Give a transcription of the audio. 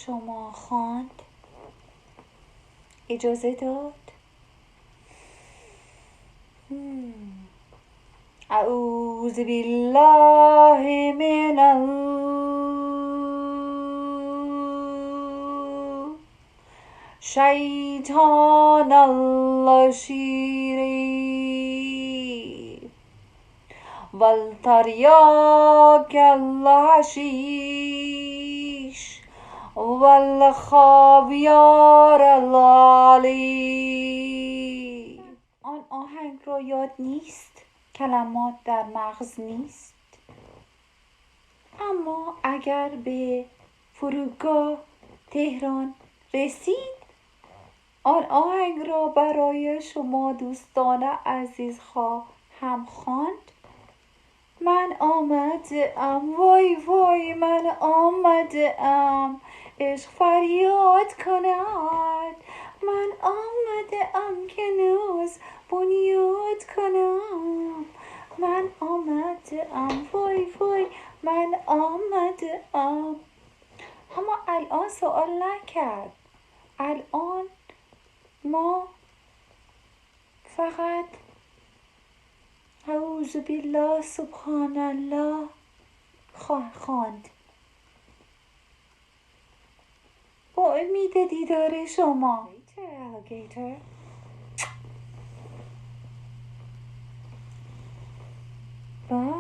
شما خواند؟ اجازه داد؟ اعوذ بالله من الشیطان الرجیم والتریاک الحشیش والخاویار العلی. آن آهنگ را یاد نیست، کلمات در مغز نیست، اما اگر به فرودگاه تهران رسید آن آهنگ را برای شما دوستان عزیز هم خواند. من آمدم، وای وای من آمدم، عشق فریاد کند. من آمدم که ناز بنیاد کنم. من آمدم، وای وای من آمدم. اما الان سوال نکرد. الان ما فقط اعوذ بالله سبحان الله خواند. با امید دیدار شما. با